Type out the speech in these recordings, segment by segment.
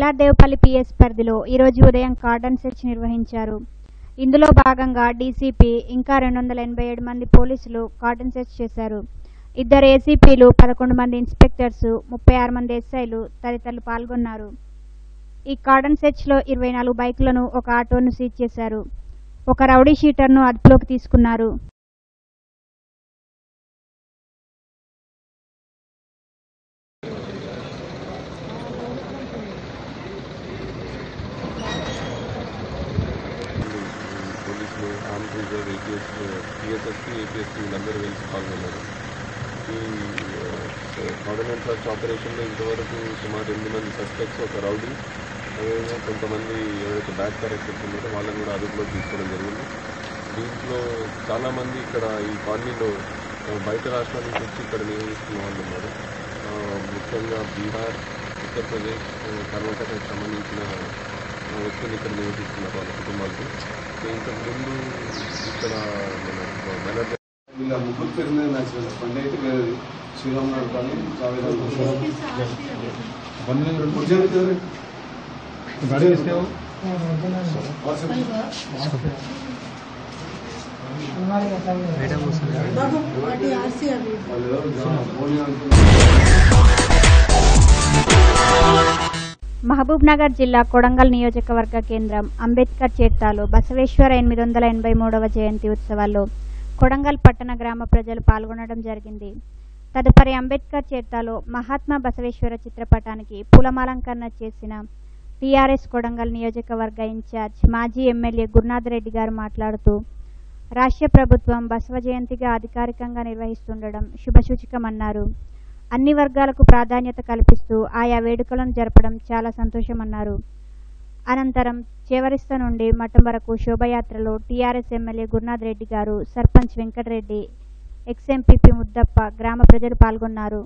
ఎల్ఆర్దేవపల్లి PS పరిధిలో ఈరోజు ఉదయం కార్డన్ సెర్చ్ నిర్వహించారు. ఇందులో భాగంగా డీసీపీ ఇంకా 287 మంది పోలీసులు కార్డన్ సెర్చ్ చేశారు. 2 ఏసీపీలు, 11 మంది ఇన్స్పెక్టర్స్, 36 మంది ఎస్ఐలు తదితరులు పాల్గొన్నారు. ఈ కార్డన్ సెర్చ్లో 24 బైకులను, ఒక ఆటోను సీజ్ చేశారు. ఒక రౌడీ షీటర్ను అదుపులోకి తీసుకున్నారు. ఆర్మ్డ్ రిజర్వ్ పిఎస్ఎస్పీ, ఏపీఎస్పీ వీళ్ళందరూ కలిసి పాల్గొన్నారు. ఈ కార్డన్ సర్చ్ ఆపరేషన్లో ఇంతవరకు సుమారు 8 మంది సస్పెక్ట్స్, ఒక రౌడీ, అదేవిధంగా కొంతమంది ఎవరైతే బ్యాక్ క్యారెక్టర్స్ ఉన్నారో వాళ్ళని కూడా అదుపులోకి తీసుకోవడం జరిగింది. దీంట్లో చాలామంది ఇక్కడ ఈ కాలనీలో బయట రాష్ట్రాల నుంచి వచ్చి ఇక్కడ నివసిస్తున్న వాళ్ళు ఉన్నారు. ముఖ్యంగా బీహార్, ఉత్తరప్రదేశ్, కర్ణాటకకు సంబంధించిన వ్యక్తులు ఇక్కడ నివసిస్తున్నారు వాళ్ళ కుటుంబాలకు. ఇంతకుముందు ఇక్కడ మన ఇలా ముగ్గురు పేరు మీద మ్యాచ్ పండి అయితే వేరేది శ్రీరామ్ నాయుడు కానీ మహబూబ్ నగర్ జిల్లా కొడంగల్ నియోజకవర్గ కేంద్రం అంబేద్కర్ చేర్తాలో బసవేశ్వర 883వ జయంతి ఉత్సవాల్లో కొడంగల్ పట్టణ గ్రామ ప్రజలు పాల్గొనడం జరిగింది. తదుపరి అంబేద్కర్ చేర్తాలో మహాత్మా బసవేశ్వర చిత్రపటానికి పూలమాలంకరణ చేసిన టీఆర్ఎస్ కొడంగల్ నియోజకవర్గ ఇన్ఛార్జ్ మాజీ ఎమ్మెల్యే గురునాథ్ రెడ్డి గారు మాట్లాడుతూ, రాష్ట్ర ప్రభుత్వం బసవ జయంతిగా అధికారికంగా నిర్వహిస్తుండడం శుభసూచకమన్నారు. అన్ని వర్గాలకు ప్రాధాన్యత కల్పిస్తూ ఆయా వేడుకలను జరపడం చాలా సంతోషమన్నారు. అనంతరం చేవరిస్త నుండి మఠం వరకు శోభయాత్రలో టీఆర్ఎస్ ఎమ్మెల్యే గురునాథ్ రెడ్డి గారు, సర్పంచ్ వెంకటరెడ్డి, ఎక్స్ఎంపీపీ ముద్దప్ప, గ్రామ ప్రజలు పాల్గొన్నారు.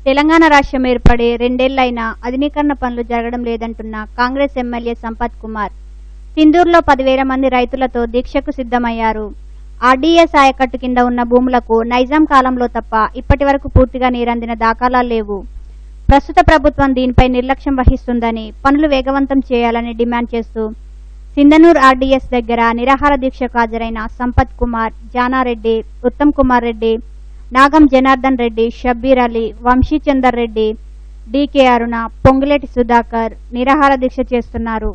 తెలంగాణ రాష్ట్రం ఏర్పడి 2 ఏళ్లైనా ఆధునీకరణ పనులు జరగడం లేదంటున్న కాంగ్రెస్ ఎమ్మెల్యే సంపత్ కుమార్ సింధూర్లో 10,000 మంది రైతులతో దీక్షకు సిద్ధమయ్యారు. ఆర్డీఎస్ ఆయకట్టు కింద ఉన్న భూములకు నైజాం కాలంలో తప్ప ఇప్పటి వరకు పూర్తిగా నీరందిన దాఖలాలు లేవు. ప్రస్తుత ప్రభుత్వం దీనిపై నిర్లక్ష్యం వహిస్తుందని, పనులు వేగవంతం చేయాలని డిమాండ్ చేస్తూ సింధనూర్ ఆర్డీఎస్ దగ్గర నిరాహార దీక్షకు హాజరైన సంపత్ కుమార్, జానారెడ్డి, ఉత్తమ్ కుమార్ రెడ్డి, నాగం జనార్దన్ రెడ్డి, షబ్బీర్ అలీ, వంశీచందర్ రెడ్డి, డీకే అరుణ, పొంగులేటి సుధాకర్ నిరాహార దీక్ష చేస్తున్నారు.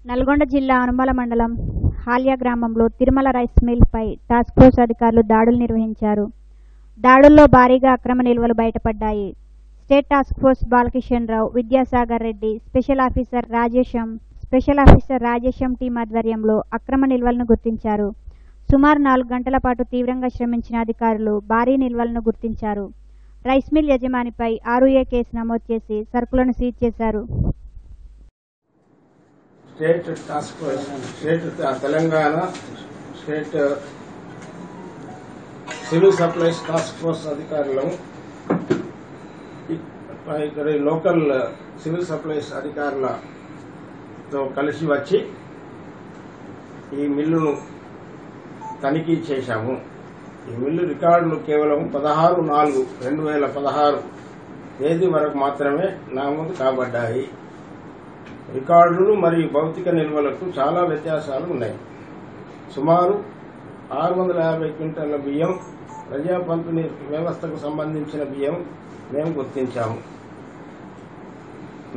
నల్గొండ జిల్లా అనుమల మండలం హాల్యా గ్రామంలో తిరుమల రైస్ మిల్ పై టాస్క్ ఫోర్స్ అధికారులు దాడులు నిర్వహించారు. దాడుల్లో భారీగా అక్రమ నిల్వలు బయటపడ్డాయి. State task force Balakishan Rao, Vidyasagar Reddy, special officer Rajesham team ఆధ్వర్యంలో అక్రమ నిల్వలను గుర్తించారు. సుమారు 4 గంటల పాటు తీవ్రంగా శ్రమించిన అధికారులు భారీ నిల్వలను గుర్తించారు. రైస్ మిల్ యజమానిపై 6A కేసు నమోదు చేసి సరుకులను సీజ్ చేశారు. State task force, Telangana state civil supplies task force అధికారులు ఇక్కడ లోకల్ సివిల్ సప్లైస్ అధికారులతో కలిసి వచ్చి ఈ మిల్లును తనిఖీ చేశాము. ఈ మిల్లు రికార్డులు కేవలం 16/4/2016 తేదీ వరకు మాత్రమే నమోదు కాబడ్డాయి. రికార్డులు మరియు భౌతిక నిల్వలకు చాలా వ్యత్యాసాలు ఉన్నాయి. సుమారు 650 క్వింటాల బియ్యం, ప్రజా పంపిణీ వ్యవస్థకు సంబంధించిన బియ్యం మేము గుర్తించాము.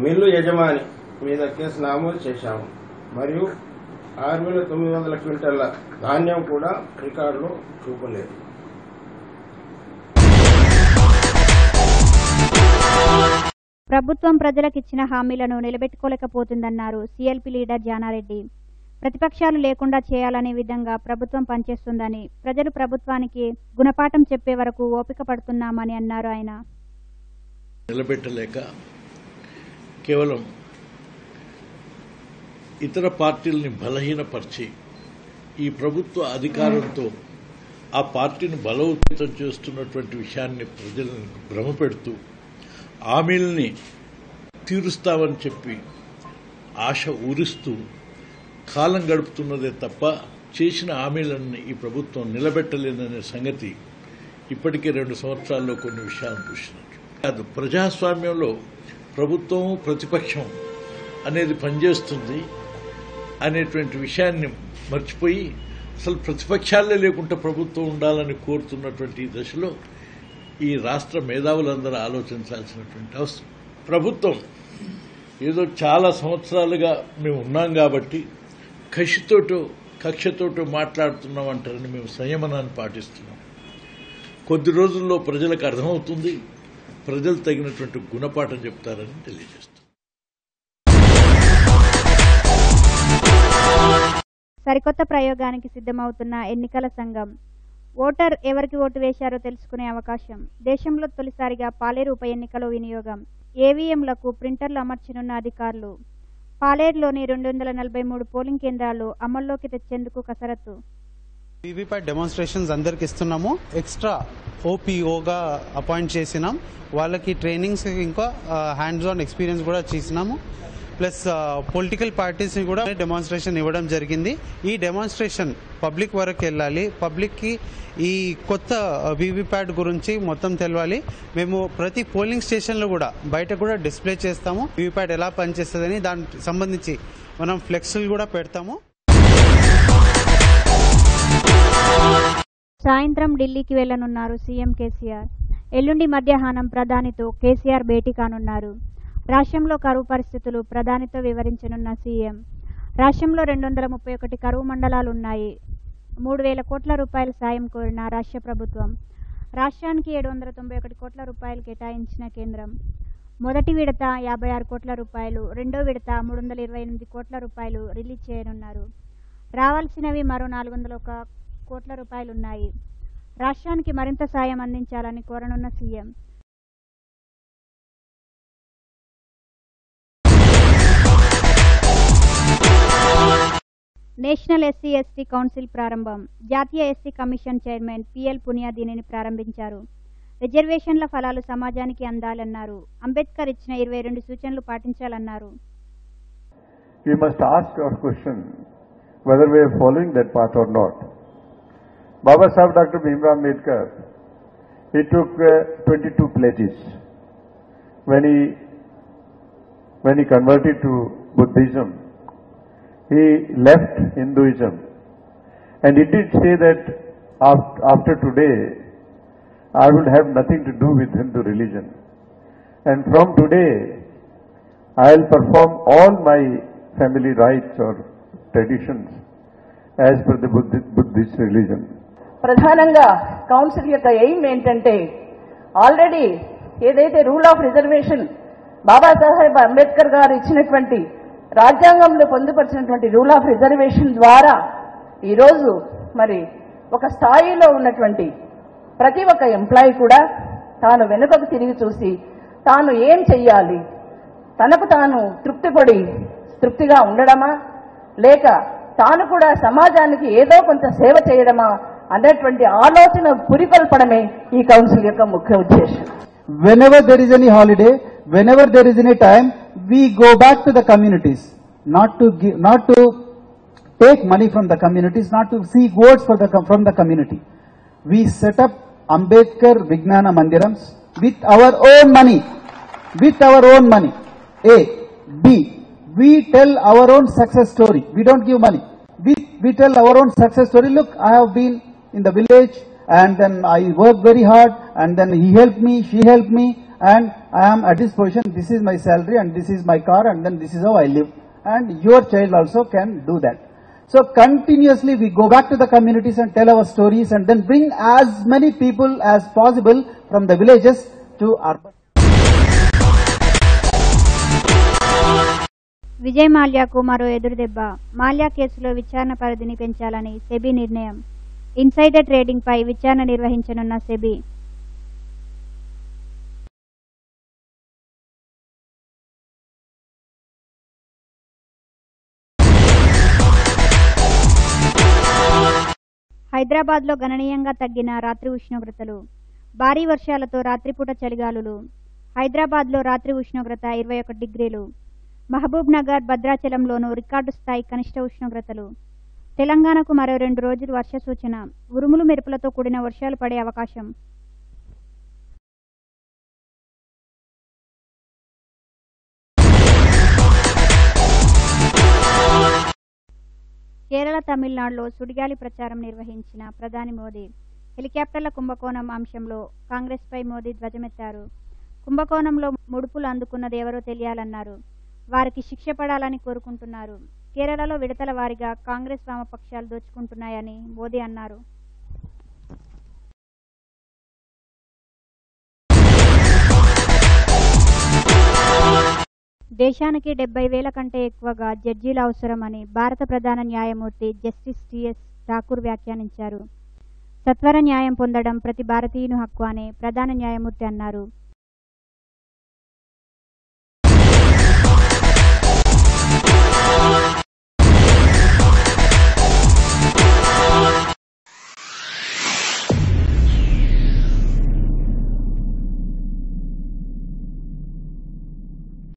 మిల్లు యజమాని మీద కేసు నమోదు చేశాము మరియు 6,900 క్వింటాల ధాన్యం కూడా రికార్డులో చూపలేదు. ప్రభుత్వం ప్రజలకిచ్చిన హామీలను నిలబెట్టుకోలేకపోతుందన్నారు సీఎల్పీ లీడర్ జానారెడ్డి. ప్రతిపక్షాలు లేకుండా చేయాలనే విధంగా ప్రభుత్వం పనిచేస్తుందని, ప్రజలు ప్రభుత్వానికి గుణపాఠం చెప్పే వరకు ఓపిక పడుతున్నామని అన్నారు ఆయన. నిలబెట్టలేక కేవలం ఇతర పార్టీలని బలహీనపరిచి ఈ ప్రభుత్వ అధికారంతో ఆ పార్టీని బలోపేతం చేస్తున్నటువంటి విషయాన్ని ప్రజలను భ్రమపెడుతూ హామీల్ని తీరుస్తామని చెప్పి ఆశ ఊరిస్తూ కాలం గడుపుతున్నదే తప్ప చేసిన హామీలన్నీ ఈ ప్రభుత్వం నిలబెట్టలేదనే సంగతి ఇప్పటికే 2 సంవత్సరాల్లో కొన్ని విషయాలు చూసినట్టు కాదు. ప్రజాస్వామ్యంలో ప్రభుత్వం ప్రతిపక్షం అనేది పనిచేస్తుంది అనేటువంటి విషయాన్ని మర్చిపోయి అసలు ప్రతిపక్షాలే లేకుండా ప్రభుత్వం ఉండాలని కోరుతున్నటువంటి ఈ దశలో ఈ రాష్ట్ర మేధావులందరూ ఆలోచించాల్సినటువంటి అవసరం. ప్రభుత్వం ఏదో చాలా సంవత్సరాలుగా మేము ఉన్నాం కాబట్టి కక్షతోటో మాట్లాడుతున్నామంటారని మేము సంయమనాన్ని పాటిస్తున్నాం. కొద్ది రోజుల్లో ప్రజలకు అర్థమవుతుంది, ప్రజలు తగినటువంటి గుణపాఠం చెప్తారని తెలియజేస్తాం. సరికొత్త ప్రయోగానికి సిద్ధమవుతున్న ఎన్నికల సంఘం. ఓటర్ ఎవరికి ఓటు వేశారో తెలుసుకునే అవకాశం. దేశంలో తొలిసారిగా పాలేరు ఉప ఎన్నికలో వినియోగం. ఏవీఎంలకు ప్రింటర్లు అమర్చనున్న అధికారులు. పాలేరులోని 243 పోలింగ్ కేంద్రాలు అమల్లోకి తెచ్చేందుకు కసరత్తు. వీవీప్యాట్ డెమాన్స్ట్రేషన్స్ అందరికి ఇస్తున్నాము. ఎక్స్ట్రా ఓపీఓగా అపాయింట్ చేసినాం. వాళ్ళకి ట్రైనింగ్స్ ఇంకా హ్యాండ్స్ ఆన్ ఎక్స్పీరియన్స్ కూడా చేసినాము. ప్లస్ పొలిటికల్ పార్టీస్ ని కూడా డెమాన్స్ట్రేషన్ ఇవ్వడం జరిగింది. ఈ డెమాన్స్ట్రేషన్ పబ్లిక్ వరకు వెళ్ళాలి. పబ్లిక్ కి ఈ కొత్త వీవీప్యాట్ గురించి మొత్తం తెలవాలి. మేము ప్రతి పోలింగ్ స్టేషన్ లో కూడా బయట కూడా డిస్ప్లే చేస్తాము. వీవీప్యాట్ ఎలా పనిచేస్తుందని దానికి సంబంధించి మనం ఫ్లెక్స్లు కూడా పెడతాము. సాయంత్రం ఢిల్లీకి వెళ్లనున్నారు సీఎం కేసీఆర్. ఎల్లుండి మధ్యాహ్నం ప్రధానితో కేసీఆర్ భేటీ కానున్నారు. రాష్ట్రంలో కరువు పరిస్థితులు ప్రధానితో వివరించనున్న సీఎం. రాష్ట్రంలో 231 కరువు మండలాలున్నాయి. 3,000 కోట్ల రూపాయల సాయం కోరిన రాష్ట్ర ప్రభుత్వం. రాష్ట్రానికి 791 కోట్ల రూపాయలు కేటాయించిన కేంద్రం. మొదటి విడత 56 కోట్ల రూపాయలు, రెండో విడత 328 కోట్ల రూపాయలు రిలీజ్ చేయనున్నారు. రావాల్సినవి మరో 401 కోట్ల రూపాయలున్నాయి. రాష్ట్రానికి మరింత సాయం అందించాలని కోరనున్న CM. National SC ST council ప్రారంభం. జాతీయ SC commission chairman PL Punia దీనిని ప్రారంభించారు. రిజర్వేషన్ల ఫలాలు సమాజానికి అందాలన్నారు. అంబేద్కర్ ఇచ్చిన 22 సూచనలు పాటించాలన్నారు. We must ask our question whether we are following that path or not. Baba Sahib Dr. Bhimrao Ambedkar, he took 22 pledges when he converted to Buddhism. He left Hinduism, and he did say that after today I will have nothing to do with Hindu religion, and from today I will perform all my family rites or traditions as per the Buddhist religion. ప్రధానంగా council యొక్క aim ఏంటంటే, already ఏదైతే rule of reservation Babasaheb Ambedkar గారు ఇచ్చినటువంటి రాజ్యాంగంలో పొందుపరిచినటువంటి rule of reservation ద్వారా ఈరోజు మరి ఒక స్థాయిలో ఉన్నటువంటి ప్రతి ఒక్క ఎంప్లాయీ కూడా తాను వెనుకకు తిరిగి చూసి తాను ఏం చెయ్యాలి, తనకు తాను తృప్తిగా ఉండడమా, లేక తాను కూడా సమాజానికి ఏదో కొంత సేవ చేయడమా అన్నటువంటి ఆలోచన పురికొల్పడమే ఈ కౌన్సిల్ యొక్క ముఖ్య ఉద్దేశం. Whenever there is any holiday, whenever there is any time, we go back to the communities, not to take money from the communities, not to seek votes from the community. We set up Ambedkar Vijnana Mandirams with our own money. A. B. We tell our own success story. We don't give money. We tell our own success story. Look, I have been in the village and then I worked very hard and then he helped me, she helped me, and I am at this position. This is my salary and this is my car and then this is how I live. And your child also can do that. So continuously we go back to the communities and tell our stories and then bring as many people as possible from the villages to urban. Vijay మాల్యాకు మరో ఎదురుదెబ్బ. మాల్యా కేసులో విచారణ పరిధిని పెంచాలని SEBI నిర్ణయం. Insider trading పై విచారణ నిర్వహించనున్న SEBI హైదరాబాద్లో గణనీయంగా తగ్గిన రాత్రి ఉష్ణోగ్రతలు. భారీ వర్షాలతో రాత్రిపూట చలిగాలులు. హైదరాబాద్లో రాత్రి ఉష్ణోగ్రత 21 డిగ్రీలు. మహబూబ్ నగర్, భద్రాచలంలోనూ రికార్డు స్థాయి కనిష్ట ఉష్ణోగ్రతలు. తెలంగాణకు మరో 2 రోజులు వర్ష సూచన. ఉరుములు మెరుపులతో కూడిన వర్షాలు పడే అవకాశం. కేరళ, తమిళనాడులో సుడిగాలి ప్రచారం నిర్వహించిన ప్రధాని మోదీ. హెలికాప్టర్ల కుంభకోణం అంశంలో కాంగ్రెస్పై మోదీ ధ్వజమెత్తారు. కుంభకోణంలో ముడుపులు అందుకున్నది ఎవరో తెలియాలన్నారు. వారికి శిక్ష పడాలని కోరుకుంటున్నారు. కేరళలో విడతల వారీగా కాంగ్రెస్ వామపక్షాలు దోచుకుంటున్నాయని మోదీ అన్నారు. దేశానికి 70,000 కంటే ఎక్కువగా జడ్జీలు అవసరమని భారత ప్రధాన న్యాయమూర్తి జస్టిస్ టిఎస్ ఠాకూర్ వ్యాఖ్యానించారు. సత్వర న్యాయం పొందడం ప్రతి భారతీయుని హక్కు అని ప్రధాన న్యాయమూర్తి అన్నారు.